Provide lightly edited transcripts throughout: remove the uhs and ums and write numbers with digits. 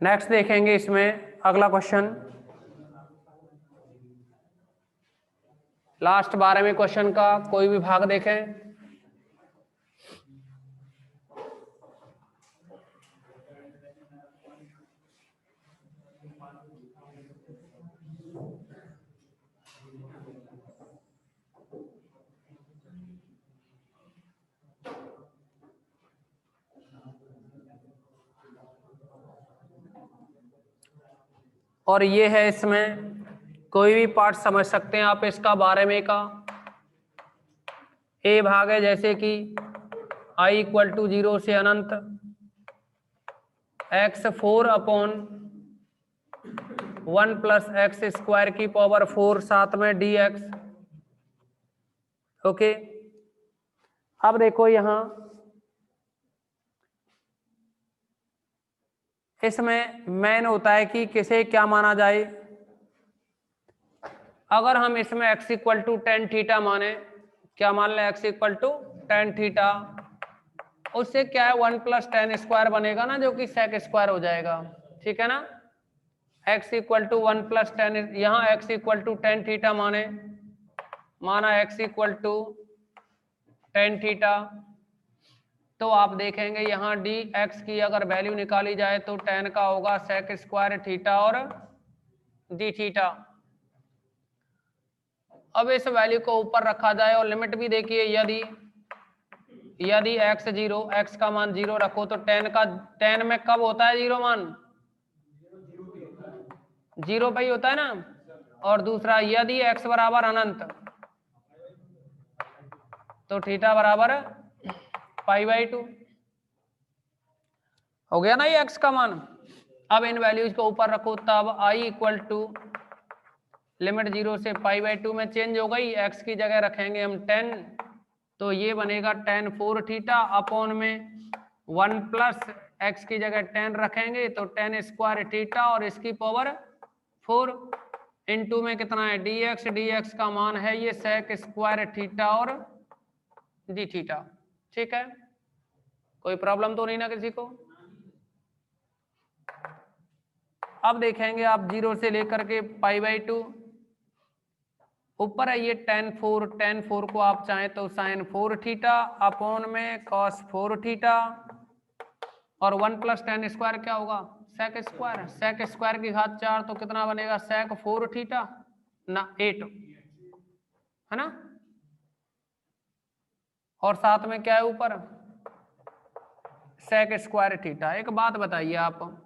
Next देखेंगे इसमें अगला क्वेश्चन, लास्ट 12वें क्वेश्चन का कोई भी भाग देखें। और ये है, इसमें कोई भी पार्ट समझ सकते हैं आप इसका 12वें का। ए भाग है जैसे कि i इक्वल टू 0 से अनंत x 4 upon 1 plus x square की पावर 4 साथ में dx। ओके, अब देखो यहां इसमें मेन होता है कि किसे क्या माना जाए। अगर हम इसमें x equal to ten theta माने, क्या मान लें, x equal to ten theta, उससे क्या है 1 प्लस टेन स्क्वायर बनेगा ना, जो कि सेक स्क्वायर हो जाएगा। ठीक है ना, x equal to 1 plus ten, यहाँ x equal to ten theta माना x equal to ten theta, तो आप देखेंगे यहाँ डी एक्स की अगर वैल्यू निकाली जाए तो टेन का होगा सेक स्क्वायर थीटा और डी थीटा। अब इस वैल्यू को ऊपर रखा जाए और लिमिट भी देखिए, यदि एक्स जीरो, एक्स का मान 0 रखो तो टेन में कब होता है 0 मान, 0 पे ही होता है ना। और दूसरा, यदि एक्स बराबर अनंत तो थीटा बराबर पाई बाई 2 हो गया ना ये एक्स का मान। अब इन वैल्यूज को ऊपर रखो, तब आई इक्वल टू लिमिट 0 से पाई बाई 2 में चेंज हो गई, एक्स की जगह रखेंगे हम 10, तो ये बनेगा टेन 4 थीटा अपॉन में 1 प्लस एक्स की जगह 10 रखेंगे तो टेन स्क्वायर थीटा और इसकी पावर 4 इनटू में कितना है dx, dx का मान है ये सेक स्क्वायर थीटा और डी थीटा। ठीक है, कोई प्रॉब्लम तो नहीं ना किसी को। अब देखेंगे आप 0 से लेकर के पाई बाई 2, ऊपर है ये टेन फोर को आप चाहें तो साइन 4 थीटा अपॉन में कॉस 4 थीटा, और 1 प्लस टेन स्क्वायर क्या होगा सेक स्क्वायर, सेक स्क्वायर की घात 4 तो कितना बनेगा सेक 4 थीटा ना 8, है ना। और साथ में क्या है ऊपर सेक स्क्वायर थीटा। एक बात बताइए आप,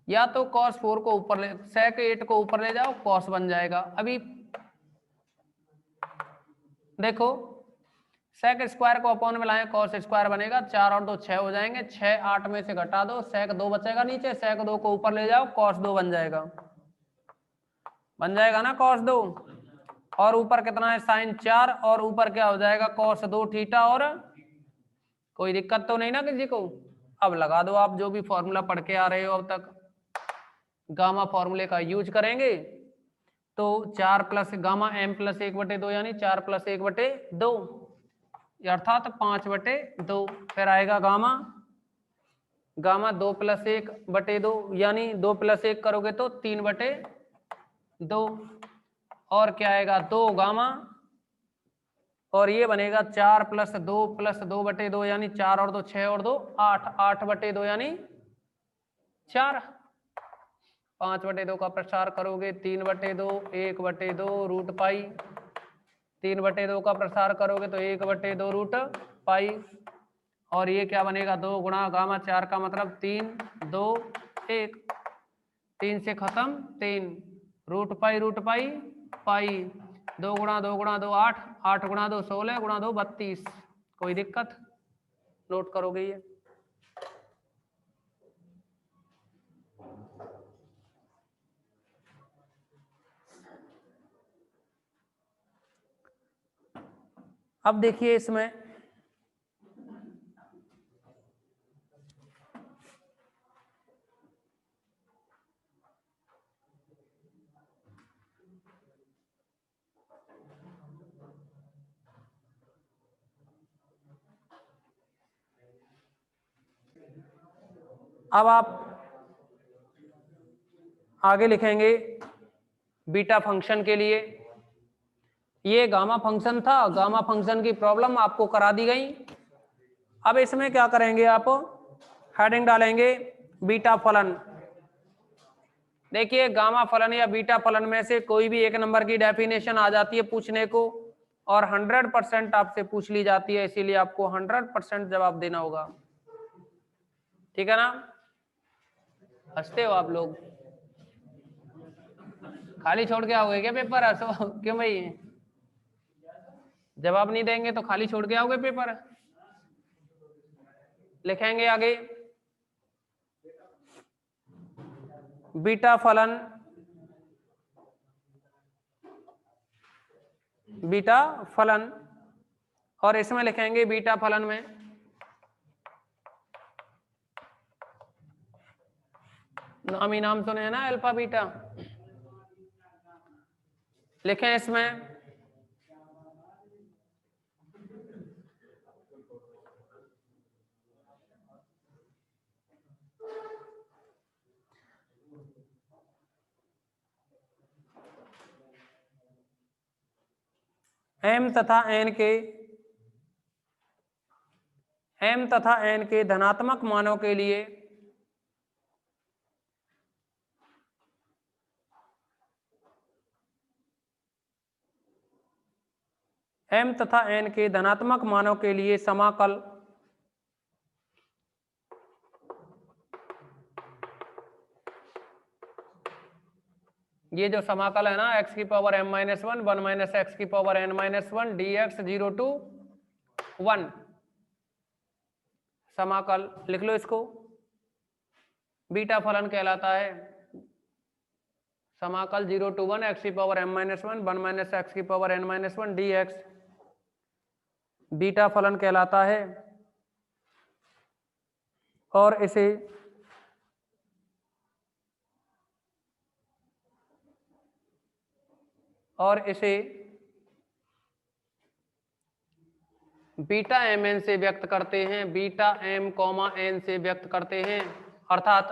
या तो कॉस 4 को ऊपर ले, सेक 8 को ऊपर ले जाओ कॉस बन जाएगा। अभी देखो सेक स्क्वायर को अपॉन में लाएं कॉस स्क्वायर बनेगा, 4 और 2 6 हो जाएंगे, 6 8 में से घटा दो, सेक 2 बचेगा नीचे, सेक 2 को ऊपर ले जाओ कॉस 2 बन जाएगा ना कॉस 2, और ऊपर कितना है साइन 4, और ऊपर क्या हो जाएगा कॉस 2 थीटा, और कोई दिक्कत तो नहीं ना किसी को। अब लगा दो आप जो भी फॉर्मूला पढ़ के आ रहे हो अब तक, गामा फॉर्मूले का यूज करेंगे तो 4 प्लस गामा m प्लस 1/2 यानी 4 प्लस 1/2 अर्थात 5/2, फिर आएगा गामा 2 प्लस 1/2 यानी 2 प्लस 1 करोगे तो 3/2, और क्या आएगा 2 गामा, और ये बनेगा 4 प्लस 2 यानी 4 और 2 6 और 2 8, 8/2 यानी 4, 5/2 का प्रसार करोगे 3/2, 1/2 रूट पाई, 3/2 का प्रसार करोगे तो 1/2 रूट पाई, और ये क्या बनेगा 2 गुणा गामा 4 का मतलब 3 2 1, 3 से खत्म 3, रूट पाई पाई, 2 गुणा 2 गुणा 2 8, 8 गुणा 2 16 गुणा 2 32। कोई दिक्कत, नोट करोगे ये। अब देखिए इसमें अब आप आगे लिखेंगे बीटा फंक्शन के लिए, ये गामा फंक्शन था, गामा फंक्शन की प्रॉब्लम आपको करा दी गई। अब इसमें क्या करेंगे आप, हेडिंग डालेंगे बीटा फलन। देखिए गामा फलन या बीटा फलन में से कोई भी एक नंबर की डेफिनेशन आ जाती है पूछने को, और 100% आपसे पूछ ली जाती है, इसीलिए आपको 100% जवाब देना होगा। ठीक है ना? हंसते हो आप लोग, खाली छोड़ के आओगे क्या पेपर? हंसो क्यों भाई? जवाब नहीं देंगे तो खाली छोड़ के आओगे पेपर? लिखेंगे आगे बीटा फलन, बीटा फलन, और इसमें लिखेंगे बीटा फलन में नाम ही नाम सुने हैं ना, अल्फा बीटा। लिखें इसमें m तथा n के धनात्मक मानों के लिए m तथा n के धनात्मक मानों के लिए समाकल ये जो समाकल है ना x की power m minus 1 1 minus x की power n minus 1 dx 0 to 1, समाकल लिख लो इसको, बीटा फलन कहलाता है। समाकल 0 to 1 एक्स की power m minus 1 1 minus x की power n minus 1 dx beta फलन कहलाता है। और इसे बीटा एम एन से व्यक्त करते हैं, बीटा एम कॉमा एन से व्यक्त करते हैं, अर्थात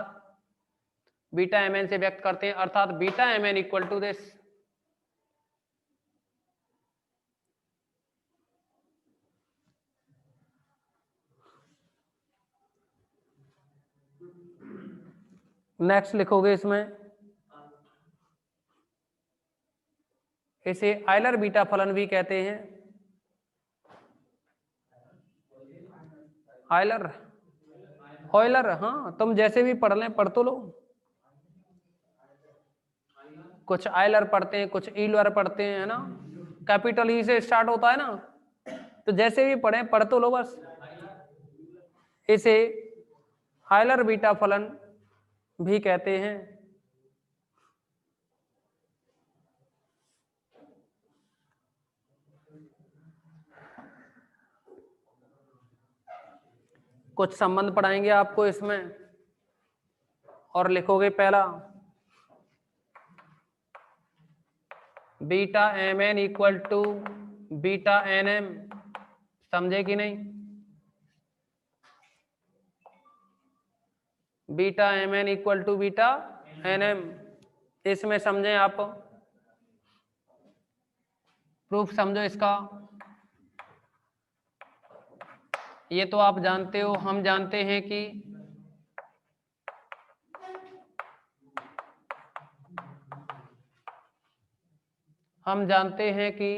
बीटा एम एन से व्यक्त करते हैं, अर्थात beta M N equal to this. Next लिखोगे इसमें, इसे आयलर बीटा फलन भी कहते हैं। आयलर, ऑयलर, हाँ तुम जैसे भी पढ़ लें, पढ़ तो लो। कुछ आयलर पढ़ते हैं, कुछ ईलर पढ़ते हैं, है ना, कैपिटल ई से स्टार्ट होता है ना, तो जैसे भी पढ़े पढ़ तो लो बस। इसे आयलर बीटा फलन भी कहते हैं। कुछ संबंध पढ़ाएंगे आपको इसमें, और लिखोगे पहला beta M N equal to beta N M, समझे कि नहीं? Beta M N equal to beta N M, इसमें समझें आप, प्रूफ समझो इसका। ये तो आप जानते हो, हम जानते हैं कि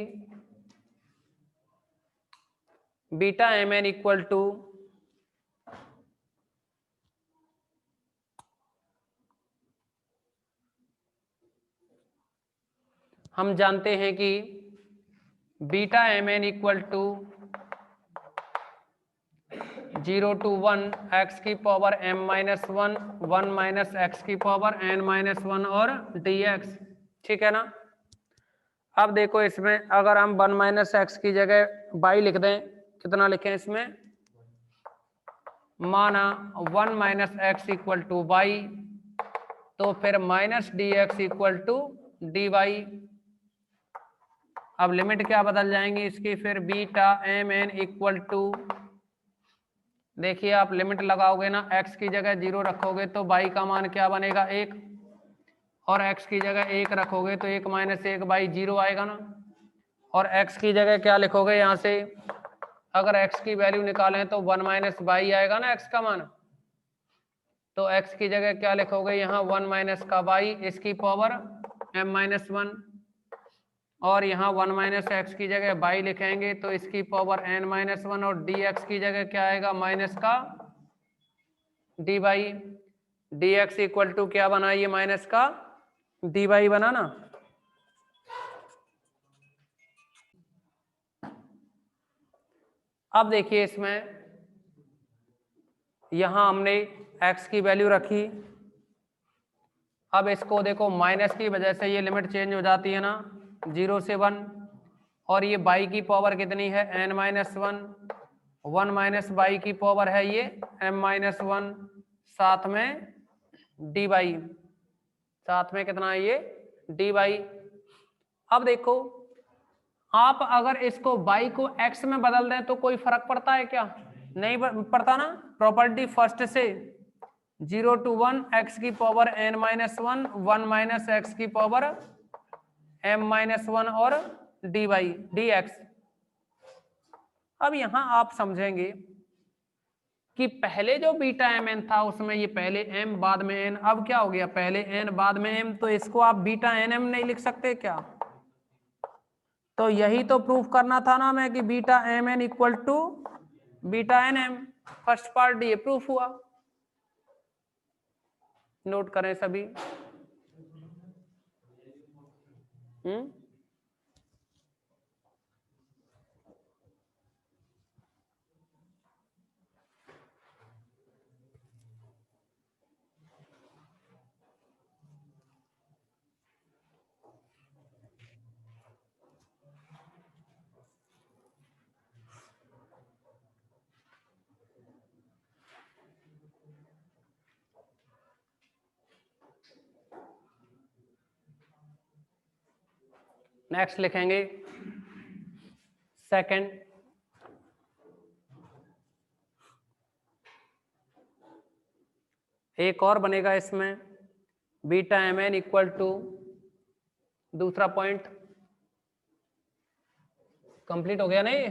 beta M N equal to beta M N equal to 0 to 1 x की power m minus 1 1 minus x की पावर n माइनस 1 और dx, ठीक है ना? अब देखो इसमें अगर हम 1 माइनस एक्स की जगह y लिख दें, कितना लिखें इसमें, माना 1 minus X equal to Y, तो फिर minus dx equal to dy। अब लिमिट क्या बदल जाएंगे इसकी, फिर beta M N equal to, देखिए आप लिमिट लगाओगे ना, x की जगह 0 रखोगे तो y का मान क्या बनेगा 1, और x की जगह 1 रखोगे तो 1 माइनस 1 बाई 0 आएगा ना। और x की जगह क्या लिखोगे यहाँ से, अगर x की वैल्यू निकालें तो 1 माइनस बाई आएगा ना x का मान। तो x की जगह क्या लिखोगे यहाँ 1 माइनस का बाई इसकी पावर m माइनस 1, और यहाँ 1 माइनस एक्स की जगह बाई लिखेंगे तो इसकी पावर n माइनस 1, और dx की जगह क्या आएगा माइनस का D by. D X equal to क्या बना, ये माइनस का डी बाई बना ना। अब देखिए इसमें यहां हमने x की वैल्यू रखी, अब इसको देखो माइनस की वजह से ये लिमिट चेंज हो जाती है ना 0 से 1, और ये बाई की पावर कितनी है n माइनस 1, 1 माइनस बाई की पावर है ये m माइनस 1, साथ में डी बाई, साथ में कितना है ये डी बाई। अब देखो आप अगर इसको बाई को x में बदल दें तो कोई फर्क पड़ता है क्या, नहीं पड़ता ना। प्रॉपर्टी फर्स्ट से 0 to 1 x की power n minus 1, 1 minus x की पावर m माइनस 1 और डी बाई डी एक्स। अब यहां आप समझेंगे कि पहले जो बीटा एम एन था उसमें ये पहले m बाद में n, अब क्या हो गया पहले n बाद में m, तो इसको आप बीटा एन एम नहीं लिख सकते क्या। तो यही तो प्रूफ करना था ना मैं कि beta M N equal to beta N M, first part ये प्रूफ हुआ। नोट करें सभी। नेक्स्ट लिखेंगे सेकंड, एक और बनेगा इसमें beta M N equal to, दूसरा पॉइंट कंप्लीट हो गया ना ये।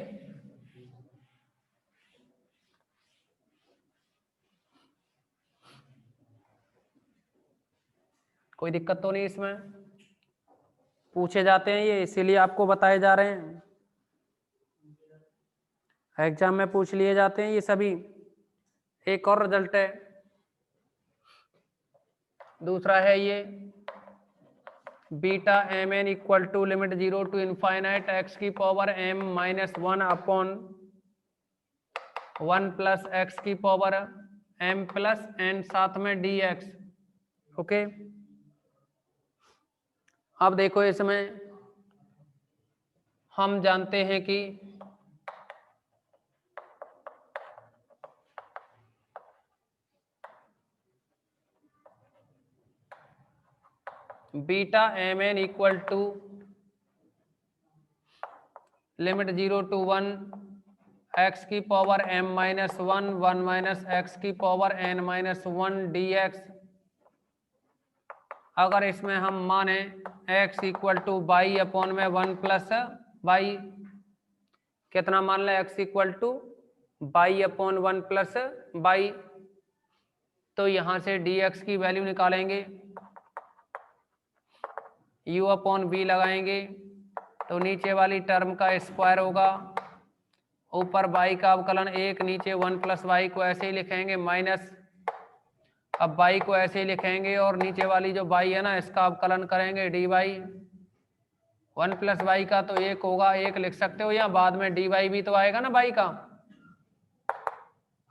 कोई दिक्कत तो नहीं इसमें, पूछे जाते हैं ये इसीलिए आपको बताए जा रहे हैं, एग्जाम में पूछ लिए जाते हैं ये सभी। एक और रिजल्ट है, दूसरा है ये beta M N equal to limit 0 to infinite x की power m minus 1 upon 1 plus x की पावर m प्लस n, साथ में dx। ओके, अब देखो इसमें हम जानते हैं कि beta M N equal to limit 0 to 1 x की power m minus 1, 1 minus x की पावर n माइनस 1 dx। अगर इसमें हम माने x equal to y upon में 1 प्लस बाई, कितना मान लें x equal to y upon 1 plus y, तो यहां से dx की वैल्यू निकालेंगे, u अपॉन बी लगाएंगे तो नीचे वाली टर्म का स्क्वायर होगा, ऊपर बाई का अवकलन 1, नीचे 1 प्लस बाई को ऐसे ही लिखेंगे माइनस, अब बाई को ऐसे ही लिखेंगे और नीचे वाली जो बाई है ना इसका अवकलन करेंगे डी बाई, 1 प्लस बाई का तो 1 होगा, 1 लिख सकते हो, या बाद में डी बाई भी तो आएगा ना बाई का।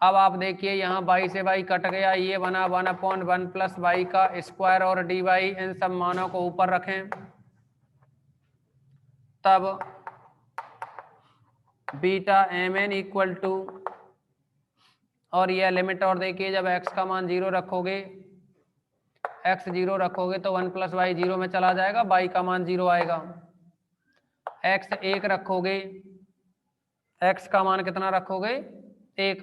अब आप देखिए यहाँ बाई से बाई कट गया, ये बना 1 अपॉन 1 प्लस बाई का स्क्वायर और डी बाई, इन सब मानों को ऊपर रखें, तब beta M N equal to, और यह लिमिट, और देखिए जब x का मान 0 रखोगे, x 0 रखोगे तो 1 प्लस वाई 0 में चला जाएगा, y का मान 0 आएगा। x 1 रखोगे, x का मान कितना रखोगे 1,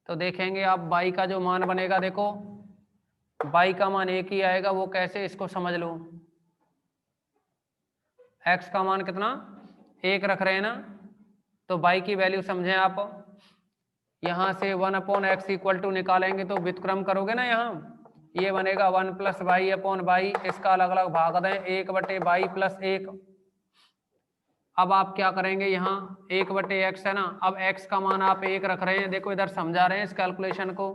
तो देखेंगे आप y का जो मान बनेगा देखो y का मान एक ही आएगा। वो कैसे, इसको समझ लो। x का मान कितना, एक रख रहे हैं ना, तो y की वैल्यू समझें आप। यहां से 1/x इक्वल टू निकालेंगे तो व्युत्क्रम करोगे ना, यहाँ ये बनेगा 1 + y/y। इसका अलग अलग भाग दें, 1/y + 1। अब आप क्या करेंगे, यहाँ 1/x है ना, अब x का मान आप एक रख रहे हैं, देखो इधर समझा रहे हैं इस कैलकुलेशन को।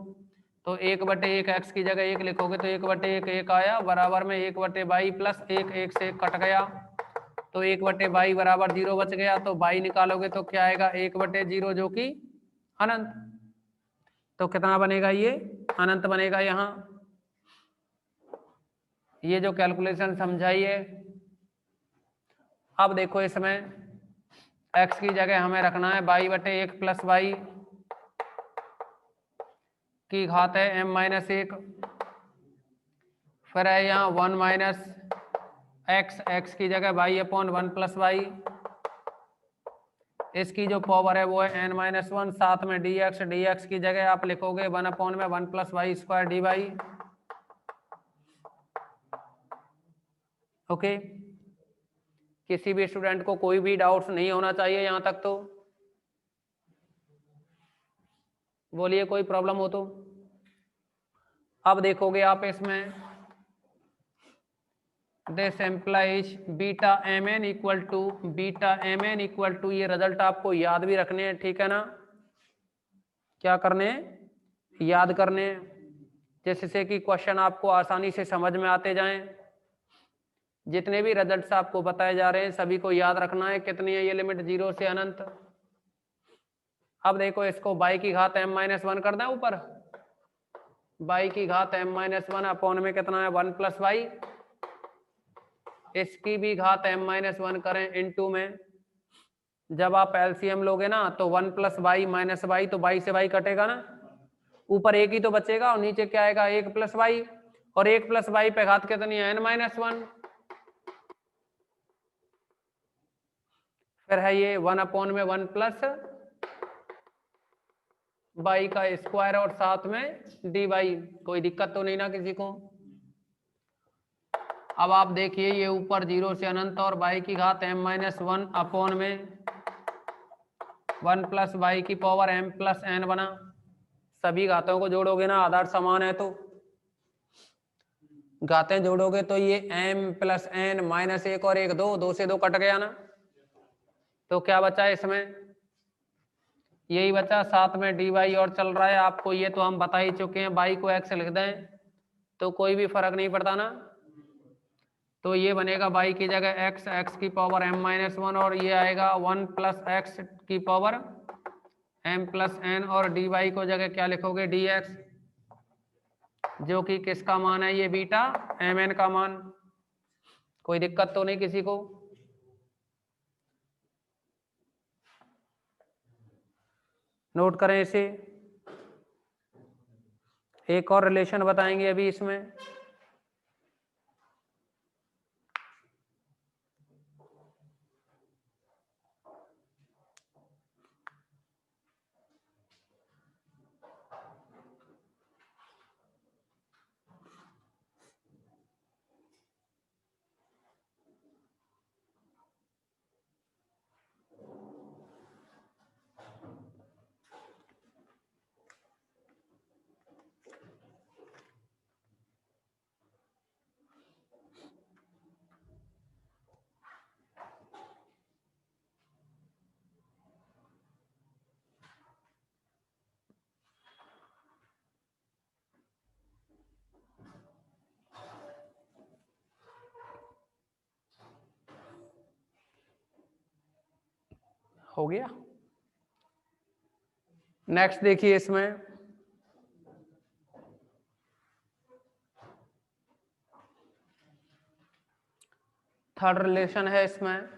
तो 1/1 x की जगह 1 लिखोगे तो 1/1 1 आया, बराबर में 1/y + 1, 1 से 1 कट गया, तो 1/y बराबर 0 बच गया। तो y निकालोगे तो क्या आएगा, 1/0 जो कि अनंत। तो कितना बनेगा, ये अनंत बनेगा। यहाँ ये जो कैलकुलेशन समझाई है। अब देखो इसमें x की जगह हमें रखना है y/1 + y की घात है m-1। फिर है यहाँ 1 - x की जगह y/1 + y। इसकी जो पावर है वो है n-1। साथ में dx की जगह आप लिखोगे 1/1 + y² dy। ओके, किसी भी स्टूडेंट को कोई भी डाउट्स नहीं होना चाहिए यहाँ तक। तो बोलिए कोई प्रॉब्लम हो तो। अब देखोगे आप इसमें this implies βmn equal to ये रिजल्ट आपको याद भी रखने हैं, ठीक है ना। क्या करने हैं, याद करने हैं, जिससे कि क्वेश्चन आपको आसानी से समझ में आते जाएं। जितने भी रिजल्ट्स आपको बताए जा रहे हैं सभी को याद रखना है। कितनी है ये लिमिट, 0 से अनंत। अब देखो इसको y की घात m-1 कर दें ऊपर, y की घात m-1 अपॉन में कितना है 1 + y। इसकी भी घात m-1 करें इनटू में। जब आप एलसीएम लोगे ना तो 1 + y - y, तो y से y कटेगा ना, ऊपर एक ही तो बचेगा और नीचे क्या आएगा 1 + y। और 1 + y पे घात कितनी है n-1। फिर है ये 1/1 + y का स्क्वायर और साथ में dy। कोई दिक्कत तो नहीं ना किसी को। अब आप देखिए ये ऊपर 0 से अनंत और y की घात m-1 अपॉन में 1 + y की पावर m + n बना। सभी घातों को जोड़ोगे ना, आधार समान है तो घातें जोड़ोगे तो ये m + n -1 और 1 2 से 2 कट गया ना, तो क्या बचा इसमें, यही बचा। साथ में dy और चल रहा है आपको, ये तो हम बता ही चुके हैं। y को x लिख दें तो कोई भी फर्क नहीं पड़ता ना। तो ये बनेगा y की जगह x की पावर m-1 और ये आएगा 1 + x की पावर m + n और dy को जगह क्या लिखोगे dx, जो कि किसका मान है, ये βmn का मान। कोई दिक्कत तो नहीं किसी को। नोट करें इसे। एक और रिलेशन बताएंगे अभी इसमें। हो गया। नेक्स्ट देखिए इसमें थर्ड रिलेशन है इसमें।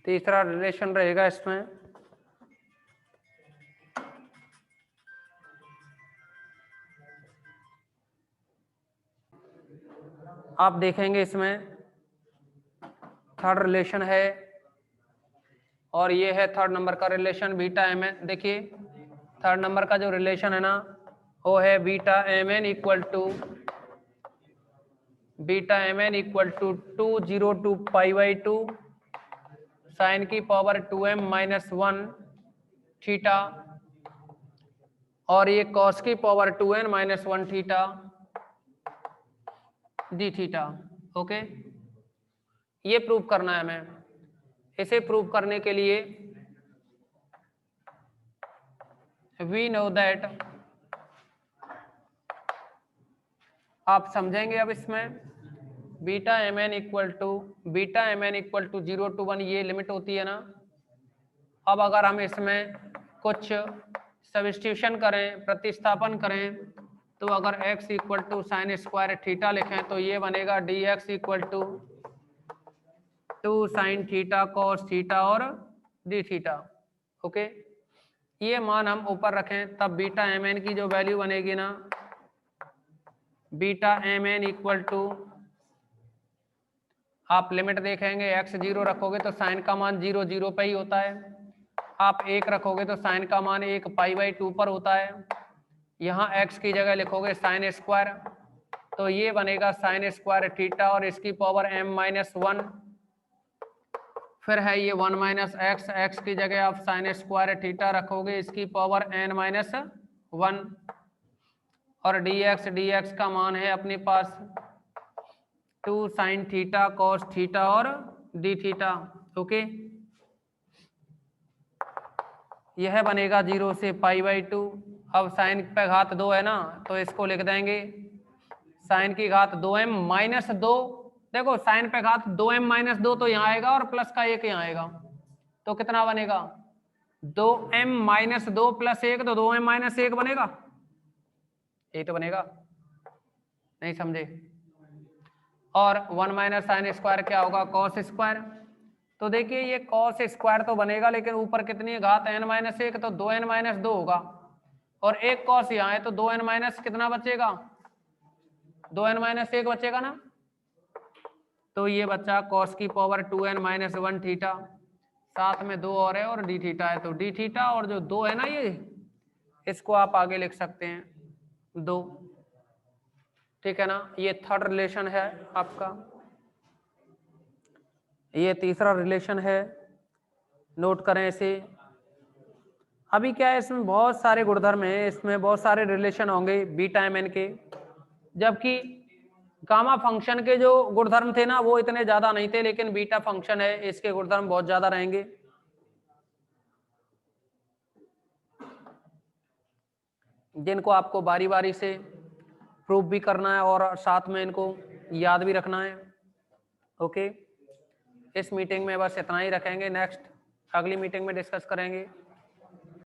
तीसरा रिलेशन रहेगा इसमें आप देखेंगे इसमें थर्ड रिलेशन है और ये है थर्ड नंबर का रिलेशन बीटा एम एन। देखिए थर्ड नंबर का जो रिलेशन है ना वो है beta M N equal to 2 pi by 2 sine की पावर 2m माइनस 1 थीटा और ये कॉस की power 2n minus 1 theta D theta. Okay, ये प्रूव करना है हमें। इसे प्रूव करने के लिए वी नो दैट, आप समझेंगे अब इसमें beta M N equal to 0 to 1 ये लिमिट होती है ना। अब अगर हम इसमें कुछ सब्स्टिट्यूशन करें, प्रतिस्थापन करें, तो अगर x equal to sine square theta लिखें तो ये बनेगा dx equal to 2 sine theta cos theta और डी थीटा। ओके, ये मान हम ऊपर रखें तब बीटा एम एन की जो वैल्यू बनेगी ना, beta M N equal to, आप लिमिट देखेंगे x 0 रखोगे तो साइन का मान 0 0 पे ही होता है, आप 1 रखोगे तो साइन का मान 1 पाई बाई 2 पर होता है। यहाँ x की जगह लिखोगे साइन स्क्वायर तो ये बनेगा साइन स्क्वायर थीटा और इसकी पावर m माइनस 1, फिर है ये 1 माइनस एक्स की जगह आप साइन स्क्वायर थीटा रखोगे इसकी पावर n माइनस 1 और dx का मान है अपने पास 2 साइन थीटा कॉस थीटा और डी थीटा। ओके, यह बनेगा 0 से पाई बाई 2। अब साइन पे घात 2 है ना तो इसको लिख देंगे साइन की घात 2m माइनस 2। देखो साइन पे घात 2m माइनस 2 तो यहाँ आएगा और प्लस का 1 यहाँ आएगा तो कितना बनेगा 2m माइनस 2 प्लस 1 तो 2m माइनस 1 बनेगा, ये तो बनेगा, नहीं समझे। और 1 माइनस साइन स्क्वायर क्या होगा कॉस स्क्वायर। तो देखिए ये कॉस स्क्वायर तो बनेगा लेकिन ऊपर कितनी घात n माइनस 1 तो 2n माइनस 2 होगा और एक कॉस यहाँ है तो 2n माइनस कितना बचेगा 2n माइनस 1 बचेगा ना। तो ये बच्चा कॉस की पावर 2n माइनस 1 थीटा, साथ में 2 और है और डी थीटा है तो डी थीटा और जो 2 है ना ये इसको आप आगे लिख सकते हैं 2, ठीक है ना। ये थर्ड रिलेशन है आपका, ये तीसरा रिलेशन है, नोट करें इसे। अभी क्या है इसमें बहुत सारे गुणधर्म हैं, इसमें बहुत सारे रिलेशन होंगे बीटा एम एन के, जबकि गामा फंक्शन के जो गुणधर्म थे ना वो इतने ज्यादा नहीं थे, लेकिन बीटा फंक्शन है इसके गुणधर्म बहुत ज्यादा रहेंगे। जिनको आपको बारी बारी से प्रूफ भी करना है और साथ में इनको याद भी रखना है। ओके, इस मीटिंग में बस इतना ही रखेंगे, नेक्स्ट अगली मीटिंग में डिस्कस करेंगे।